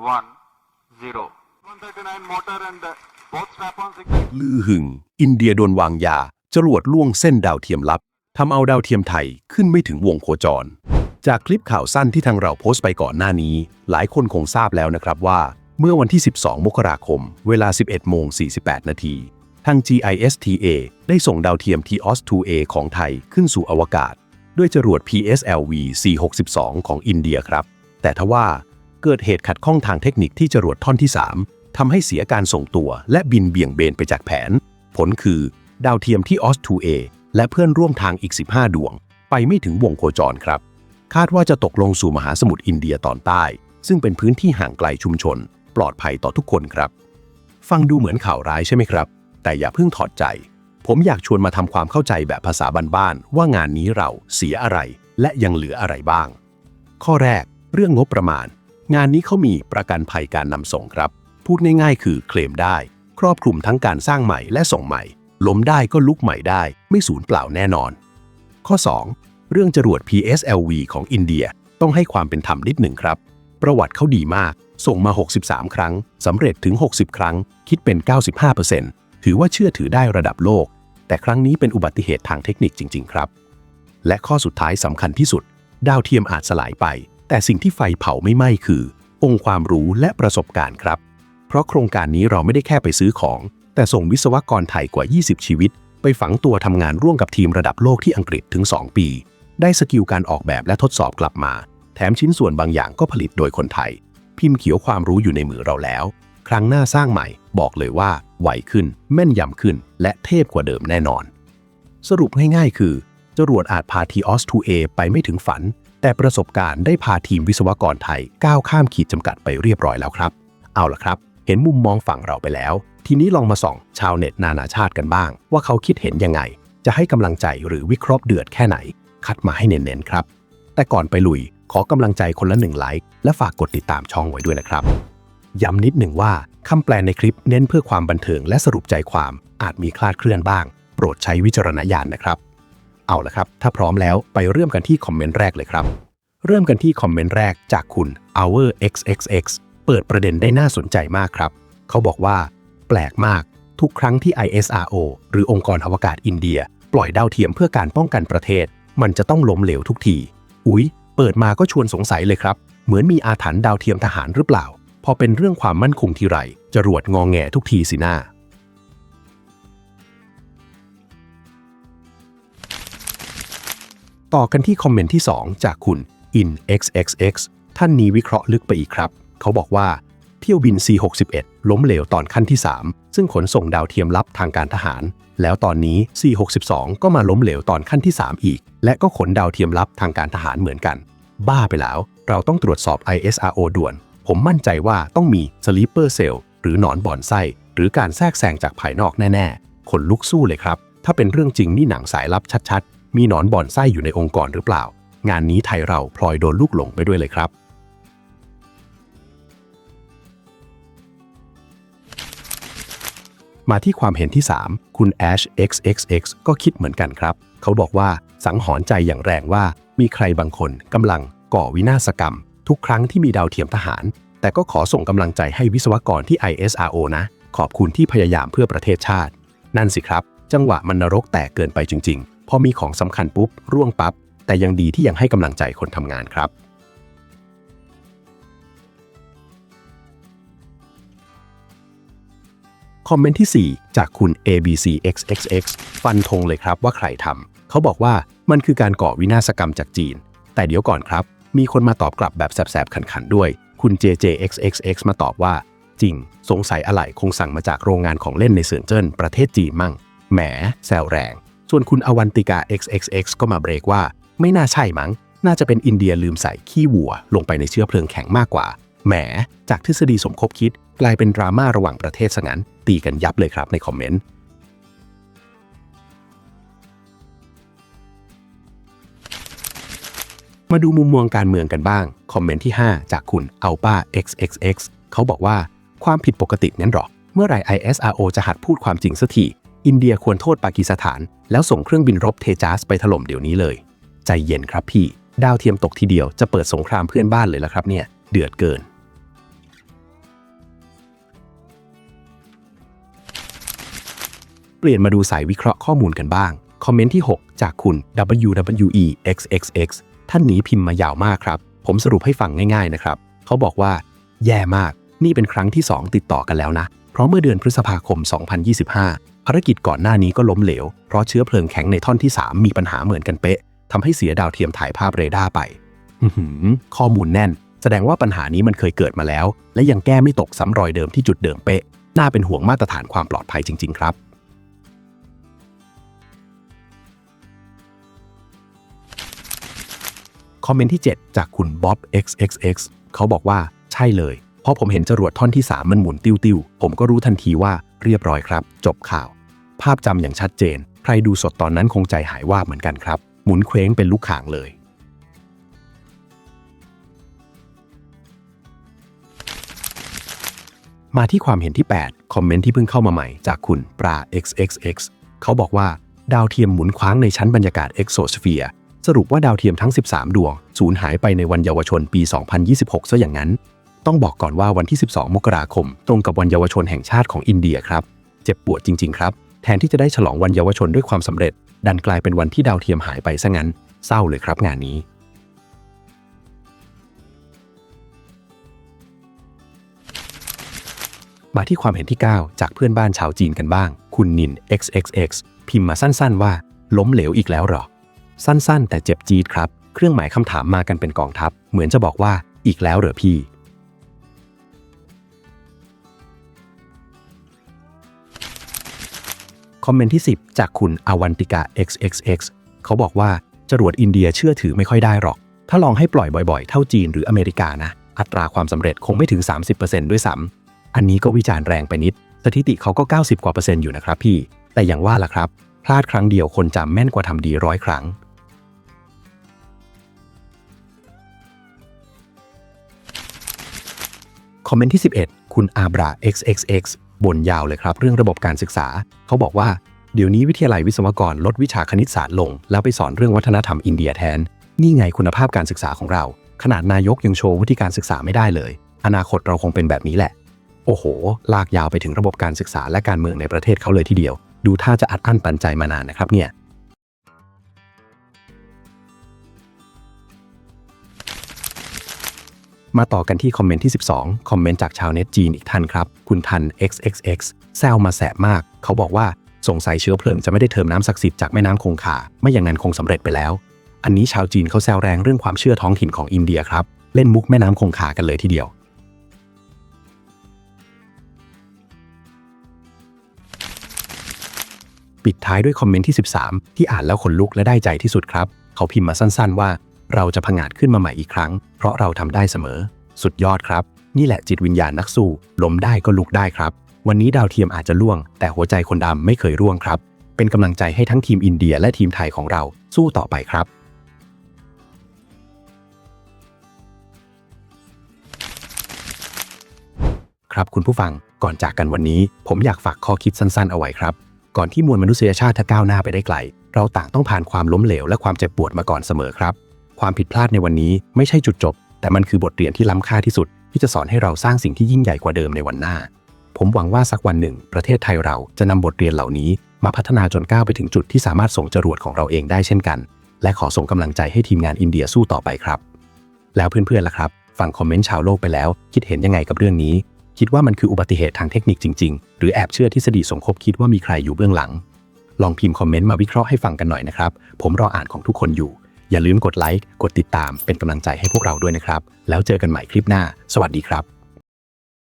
1 0 139 motor and both strap-on signals ลือหึงอินเดียโดนวางยาจรวดล่วงเส้นดาวเทียมลับทำเอาดาวเทียมไทยขึ้นไม่ถึงวงโคจรจากคลิปข่าวสั้นที่ทางเราโพสต์ไปก่อนหน้านี้หลายคนคงทราบแล้วนะครับว่าเมื่อวันที่12 มกราคมเวลา 11:48 นาทีทาง GISTA ได้ส่งดาวเทียม TEOS-2A ของไทยขึ้นสู่อวกาศด้วยจรวด PSLV-462 ของอินเดียครับแต่ทว่าเกิดเหตุขัดข้องทางเทคนิคที่จรวดท่อนที่ 3ทำให้เสียการส่งตัวและบินเบี่ยงเบนไปจากแผนผลคือดาวเทียม TEOS-2A และเพื่อนร่วมทางอีก15 ดวงไปไม่ถึงวงโคจรครับคาดว่าจะตกลงสู่มหาสมุทรอินเดียตอนใต้ซึ่งเป็นพื้นที่ห่างไกลชุมชนปลอดภัยต่อทุกคนครับฟังดูเหมือนข่าวร้ายใช่ไหมครับแต่อย่าเพิ่งถอดใจผมอยากชวนมาทำความเข้าใจแบบภาษาบ้านๆว่างานนี้เราเสียอะไรและยังเหลืออะไรบ้างข้อแรกเรื่องงบประมาณงานนี้เขามีประกันภัยการนำส่งครับพูดง่ายๆคือเคลมได้ครอบคลุมทั้งการสร้างใหม่และส่งใหม่ล้มได้ก็ลุกใหม่ได้ไม่สูญเปล่าแน่นอนข้อ 2 เรื่องจรวด PSLV ของอินเดียต้องให้ความเป็นธรรมนิดหนึ่งครับประวัติเขาดีมากส่งมา63 ครั้งสำเร็จถึง60 ครั้งคิดเป็น 95%ถือว่าเชื่อถือได้ระดับโลกแต่ครั้งนี้เป็นอุบัติเหตุทางเทคนิคจริงๆครับและข้อสุดท้ายสำคัญที่สุดดาวเทียมอาจสลายไปแต่สิ่งที่ไฟเผาไม่ไหม้คือองค์ความรู้และประสบการณ์ครับเพราะโครงการนี้เราไม่ได้แค่ไปซื้อของแต่ส่งวิศวกรไทยกว่า20 ชีวิตไปฝังตัวทำงานร่วมกับทีมระดับโลกที่อังกฤษถึง2 ปีได้สกิลการออกแบบและทดสอบกลับมาแถมชิ้นส่วนบางอย่างก็ผลิตโดยคนไทยพิมพ์เขียวความรู้อยู่ในมือเราแล้วครั้งหน้าสร้างใหม่บอกเลยว่าไวขึ้นแม่นยำขึ้นและเทพกว่าเดิมแน่นอนสรุปง่ายๆคือจรวดอาจพา TEOS-2A ไปไม่ถึงฝันแต่ประสบการณ์ได้พาทีมวิศวกรไทยก้าวข้ามขีดจำกัดไปเรียบร้อยแล้วครับเอาล่ะครับเห็นมุมมองฝั่งเราไปแล้วทีนี้ลองมาส่องชาวเน็ตนานาชาติกันบ้างว่าเขาคิดเห็นยังไงจะให้กำลังใจหรือวิเคราะห์เดือดแค่ไหนคัดมาให้เน้นๆครับแต่ก่อนไปลุยขอกำลังใจคนละ1 ไลค์และฝากกดติดตามช่องไว้ด้วยนะครับย้ำนิดหนึ่งว่าคำแปลในคลิปเน้นเพื่อความบันเทิงและสรุปใจความอาจมีคลาดเคลื่อนบ้างโปรดใช้วิจารณญาณนะครับเอาล่ะครับถ้าพร้อมแล้วไปเริ่มกันที่คอมเมนต์แรกเลยครับเริ่มกันที่คอมเมนต์แรกจากคุณ OurXXX เปิดประเด็นได้น่าสนใจมากครับเขาบอกว่าแปลกมากทุกครั้งที่ ISRO หรือองค์กรอวกาศอินเดียปล่อยดาวเทียมเพื่อการป้องกันประเทศมันจะต้องล้มเหลวทุกทีอุ๊ยเปิดมาก็ชวนสงสัยเลยครับเหมือนมีอาถรรพ์ดาวเทียมทหารหรือเปล่าพอเป็นเรื่องความมั่นคงทีไรจรวดงอแงทุกทีสินะต่อกันที่คอมเมนต์ที่2จากคุณ InXXX ท่านนี้วิเคราะห์ลึกไปอีกครับเขาบอกว่าเที่ยวบิน C61 ล้มเหลวตอนขั้นที่3ซึ่งขนส่งดาวเทียมลับทางการทหารแล้วตอนนี้ C62 ก็มาล้มเหลวตอนขั้นที่3อีกและก็ขนดาวเทียมลับทางการทหารเหมือนกันบ้าไปแล้วเราต้องตรวจสอบ ISRO ด่วนผมมั่นใจว่าต้องมี Sleeper Cell หรือหนอนบ่อนไส้หรือการแทรกแซงจากภายนอกแน่ๆขนลุกสู้เลยครับถ้าเป็นเรื่องจริงนี่หนังสายลับชัดๆมีหนอนบ่อนไส้อยู่ในองค์กรหรือเปล่างานนี้ไทยเราพลอยโดนลูกหลงไปด้วยเลยครับมาที่ความเห็นที่3คุณ AshXXX ก็คิดเหมือนกันครับเขาบอกว่าสังหรณ์ใจอย่างแรงว่ามีใครบางคนกำลังก่อวินาศกรรมทุกครั้งที่มีดาวเทียมทหารแต่ก็ขอส่งกำลังใจให้วิศวกรที่ ISRO นะขอบคุณที่พยายามเพื่อประเทศชาตินั่นสิครับจังหวะมันนรกแตกเกินไปจริงๆพอมีของสำคัญปุ๊บร่วงปั๊บแต่ยังดีที่ยังให้กำลังใจคนทำงานครับคอมเมนต์ที่4จากคุณ ABCXXX ฟันธงเลยครับว่าใครทำเขาบอกว่ามันคือการก่อวินาศกรรมจากจีนแต่เดี๋ยวก่อนครับมีคนมาตอบกลับแบบแสบๆขันๆด้วยคุณ JJXXX มาตอบว่าจริงสงสัยอะไรคงสั่งมาจากโรงงานของเล่นในเซินเจิ้นประเทศจีนมั่งแหมแซวแรงส่วนคุณอวันติกา XXX ก็มาเบรกว่าไม่น่าใช่มั้งน่าจะเป็นอินเดียลืมใส่ขี้วัวลงไปในเชื้อเพลิงแข็งมากกว่าแหมจากทฤษฎีสมคบคิดกลายเป็นดราม่าระหว่างประเทศซะงั้นตีกันยับเลยครับในคอมเมนต์มาดูมุมมองการเมืองกันบ้างคอมเมนต์ที่5จากคุณ AlpaXXX เขาบอกว่าความผิดปกตินั้นหรอเมื่อไหร่ ISRO จะหัดพูดความจริงสักทีอินเดียควรโทษปากีสถานแล้วส่งเครื่องบินรบเทจัสไปถล่มเดี๋ยวนี้เลยใจเย็นครับพี่ดาวเทียมตกทีเดียวจะเปิดสงครามเพื่อนบ้านเลยละครับเนี่ยเดือดเกิน ปลี่ยนมาดูสายวิเคราะห์ข้อมูลกันบ้างคอมเมนต์ที่ 6 จากคุณ WWEXXX ท่านนี้พิมพ์มายาวมากครับผมสรุปให้ฟังง่ายๆนะครับเขาบอกว่าแย่มากนี่เป็นครั้งที่ 2 ติดต่อกันแล้วนะเพราะเมื่อเดือนพฤษภาคม 2025 ภารกิจก่อนหน้านี้ก็ล้มเหลวเพราะเชื้อเพลิงแข็งในท่อนที่ 3 มีปัญหาเหมือนกันเป๊ะทำให้เสียดาวเทียมถ่ายภาพเรดาร์ไปข้อมูลแน่นแสดงว่าปัญหานี้มันเคยเกิดมาแล้วและยังแก้ไม่ตกซ้ำรอยเดิมที่จุดเดิมเป๊ะน่าเป็นห่วงมาตรฐานความปลอดภัยจริงๆครับคอมเมนต์ที่ 7 จากคุณ Bob XXX เขาบอกว่าใช่เลยเพราะผมเห็นจรวดท่อนที่ 3 มันหมุนติ้วๆผมก็รู้ทันทีว่าเรียบร้อยครับจบข่าวภาพจำอย่างชัดเจนใครดูสดตอนนั้นคงใจหายวาบเหมือนกันครับหมุนเคว้งเป็นลูกข่างเลยมาที่ความเห็นที่ 8 คอมเมนต์ที่เพิ่งเข้ามาใหม่จากคุณปรา XXX เขาบอกว่าดาวเทียมหมุนคว้างในชั้นบรรยากาศเอ็กโซสเฟียร์สรุปว่าดาวเทียมทั้ง 13 ดวงสูญหายไปในวันเยาวชนปี 2026 ซะอย่างนั้นต้องบอกก่อนว่าวันที่ 12 มกราคมตรงกับวันเยาวชนแห่งชาติของอินเดียครับเจ็บปวดจริงๆครับแทนที่จะได้ฉลองวันเยาวชนด้วยความสำเร็จดันกลายเป็นวันที่ดาวเทียมหายไปซะงั้นเศร้าเลยครับงานนี้มาที่ความเห็นที่ 9 จากเพื่อนบ้านชาวจีนกันบ้างคุณนิน XXX พิมพ์มาสั้นๆว่าล้มเหลวอีกแล้วหรอสั้นๆแต่เจ็บจี๊ดครับเครื่องหมายคำถามมากันเป็นกองทัพเหมือนจะบอกว่าอีกแล้วเหรอพี่คอมเมนต์ที่ 10 จากคุณอวันติกา XXX เขาบอกว่าจรวดอินเดียเชื่อถือไม่ค่อยได้หรอกถ้าลองให้ปล่อยบ่อยๆเท่าจีนหรืออเมริกานะอัตราความสำเร็จคงไม่ถึง 30% ด้วยซ้ำอันนี้ก็วิจารณ์แรงไปนิดสถิติเขาก็90%กว่าอยู่นะครับพี่แต่อย่างว่าล่ะครับพลาดครั้งเดียวคนจำแม่นกว่าทำดี100 ครั้งคอมเมนต์ที่ 11 คุณอาบรา XXX บ่นยาวเลยครับเรื่องระบบการศึกษาเขาบอกว่าเดี๋ยวนี้วิทยาลัยวิศวกรลดวิชาคณิตศาสตร์ลงแล้วไปสอนเรื่องวัฒนธรรมอินเดียแทนนี่ไงคุณภาพการศึกษาของเราขนาดนายกยังโชว์วิธีการศึกษาไม่ได้เลยอนาคตเราคงเป็นแบบนี้แหละโอ้โหลากยาวไปถึงระบบการศึกษาและการเมืองในประเทศเขาเลยทีเดียวดูท่าจะอัดอั้นตันใจมานานนะครับเนี่ยมาต่อกันที่คอมเมนต์ที่ 12 คอมเมนต์จากชาวเน็ตจีนอีกท่านครับคุณทัน XXX แซวมาแสบมากเขาบอกว่าสงสัยเชื้อเพลิงจะไม่ได้เติมน้ำศักดิ์สิทธิ์จากแม่น้ำคงคาไม่อย่างนั้นคงสำเร็จไปแล้วอันนี้ชาวจีนเขาแซวแรงเรื่องความเชื่อท้องถิ่นของอินเดียครับเล่นมุกแม่น้ำคงคากันเลยทีเดียวปิดท้ายด้วยคอมเมนต์ที่ 13 ที่อ่านแล้วขนลุกและได้ใจที่สุดครับเขาพิมพ์มาสั้นๆว่าเราจะผงาดขึ้นมาใหม่อีกครั้งเพราะเราทำได้เสมอสุดยอดครับนี่แหละจิตวิญญาณนักสู้ล้มได้ก็ลุกได้ครับวันนี้ดาวเทียมอาจจะล่วงแต่หัวใจคนดำไม่เคยร่วงครับเป็นกำลังใจให้ทั้งทีมอินเดียและทีมไทยของเราสู้ต่อไปครับครับคุณผู้ฟังก่อนจากกันวันนี้ผมอยากฝากข้อคิดสั้นๆเอาไว้ครับก่อนที่มวลมนุษยชาติจะก้าวหน้าไปได้ไกลเราต่างต้องผ่านความล้มเหลวและความเจ็บปวดมาก่อนเสมอครับความผิดพลาดในวันนี้ไม่ใช่จุดจบแต่มันคือบทเรียนที่ล้ำค่าที่สุดที่จะสอนให้เราสร้างสิ่งที่ยิ่งใหญ่กว่าเดิมในวันหน้าผมหวังว่าสักวันหนึ่งประเทศไทยเราจะนำบทเรียนเหล่านี้มาพัฒนาจนก้าวไปถึงจุดที่สามารถส่งจรวดของเราเองได้เช่นกันและขอส่งกำลังใจให้ทีมงานอินเดียสู้ต่อไปครับแล้วเพื่อนๆล่ะครับฟังคอมเมนต์ชาวโลกไปแล้วคิดเห็นยังไงกับเรื่องนี้คิดว่ามันคืออุบัติเหตุทางเทคนิคจริงๆหรือแอบเชื่อทฤษฎีสมคบคิดว่ามีใครอยู่เบื้องหลังลองพิมพ์คอมเมนต์มาวิเคราะห์ให้ฟังกันหน่อยนะครับผมรออ่านของทุกคนอยู่อย่าลืมกดไลค์กดติดตามเป็นกำลังใจให้พวกเราด้วยนะครับแล้วเจอกันใหม่คลิปหน้าสวัสดีครับ